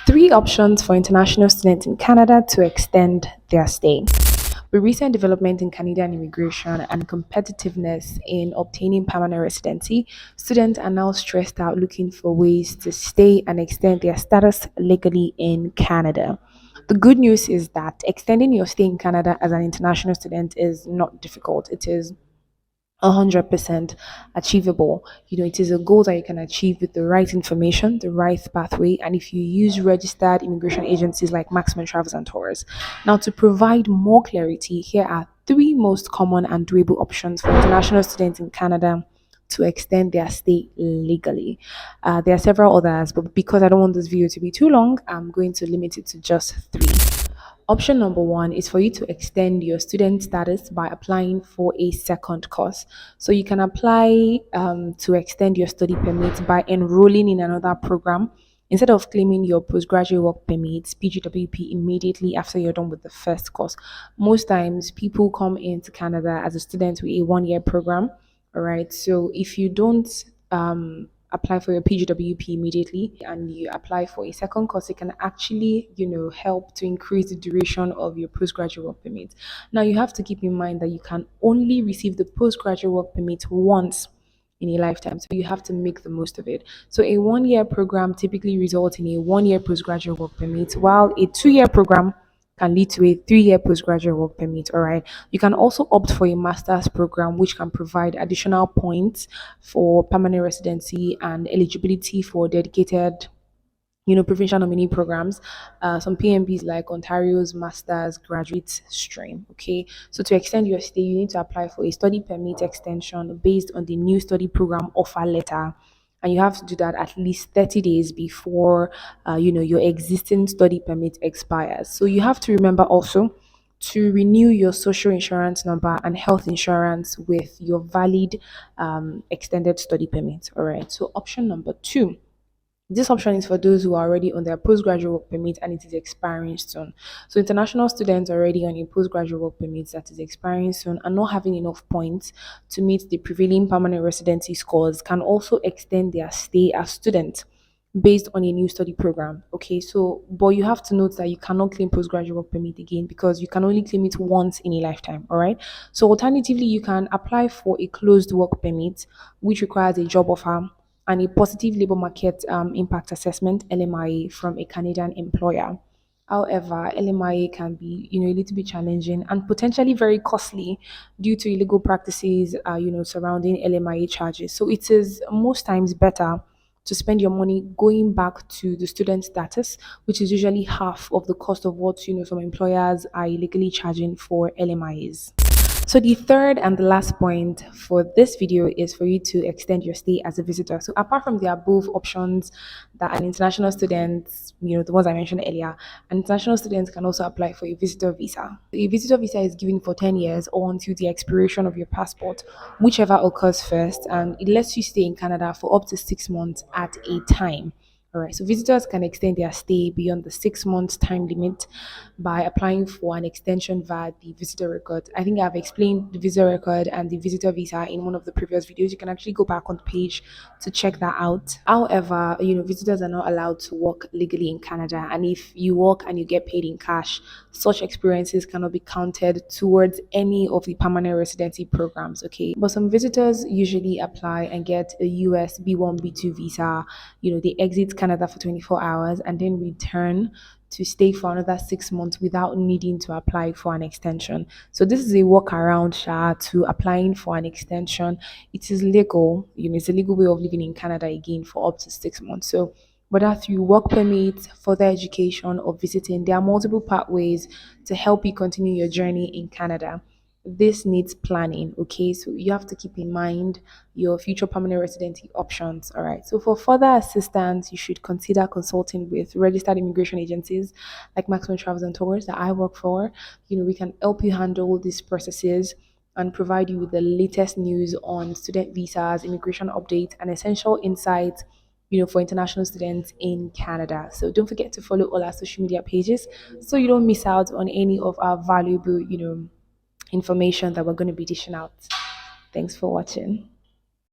Three options for international students in Canada to extend their stay. With recent development in Canadian immigration and competitiveness in obtaining permanent residency, students are now stressed out looking for ways to stay and extend their status legally in Canada. The good news is that extending your stay in Canada as an international student is not difficult. It is 100% achievable. It is a goal that you can achieve with the right information, the right pathway, and if you use registered immigration agencies like Maximum Travels and Tours. Now, to provide more clarity, here are three most common and doable options for international students in Canada to extend their stay legally. There are several others, but because I don't want this video to be too long, I'm going to limit it to just three. Option number one is for you to extend your student status by applying for a second course. So you can apply to extend your study permit by enrolling in another program. Instead of claiming your postgraduate work permit, PGWP, immediately after you're done with the first course. Most times, people come into Canada as a student with a 1 year program. All right. So if you don't apply for your PGWP immediately and you apply for a second course, it can actually, help to increase the duration of your postgraduate work permit. Now, you have to keep in mind that you can only receive the postgraduate work permit once in a lifetime. So you have to make the most of it. So a 1 year program typically results in a 1 year postgraduate work permit, while a 2 year program can lead to a 3 year postgraduate work permit. All right. You can also opt for a master's program, which can provide additional points for permanent residency and eligibility for dedicated provincial nominee programs, some PMBs like Ontario's Master's Graduate Stream. Okay, so to extend your stay, you need to apply for a study permit extension based on the new study program offer letter. And you have to do that at least 30 days before, your existing study permit expires. So you have to remember also to renew your social insurance number and health insurance with your valid extended study permit. All right. So option number two, this option is for those who are already on their postgraduate work permit and it is expiring soon. So international students already on a postgraduate work permit that is expiring soon and not having enough points to meet the prevailing permanent residency scores can also extend their stay as students based on a new study program. Okay, so but you have to note that you cannot claim postgraduate work permit again because you can only claim it once in a lifetime. All right. So alternatively, you can apply for a closed work permit, which requires a job offer and a positive labor market impact assessment (LMIA) from a Canadian employer. However, LMIA can be, a little bit challenging and potentially very costly due to illegal practices, surrounding LMIA charges. So it is most times better to spend your money going back to the student status, which is usually half of the cost of what, some employers are illegally charging for LMIAs. So the third and the last point for this video is for you to extend your stay as a visitor. So apart from the above options that an international student, the ones I mentioned earlier, an international student can also apply for a visitor visa. A visitor visa is given for 10 years or until the expiration of your passport, whichever occurs first, and it lets you stay in Canada for up to 6 months at a time. All right, so visitors can extend their stay beyond the 6 months time limit by applying for an extension via the visitor record. I think I've explained the visitor record and the visitor visa in one of the previous videos. You can actually go back on the page to check that out. However, visitors are not allowed to work legally in Canada, and if you work and you get paid in cash, such experiences cannot be counted towards any of the permanent residency programs. Okay, but some visitors usually apply and get a US B1 B2 visa. They exit Canada for 24 hours and then return to stay for another 6 months without needing to apply for an extension. So this is a workaround to applying for an extension. It is legal, it's a legal way of living in Canada again for up to 6 months. So whether through work permit, further education, or visiting, there are multiple pathways to help you continue your journey in Canada. This needs planning, okay? So you have to keep in mind your future permanent residency options. All right. So for further assistance, you should consider consulting with registered immigration agencies like Maximum Travels and Tours that I work for. We can help you handle these processes and provide you with the latest news on student visas, immigration updates, and essential insights for international students in Canada. So don't forget to follow all our social media pages so you don't miss out on any of our valuable, information that we're going to be dishing out. Thanks for watching.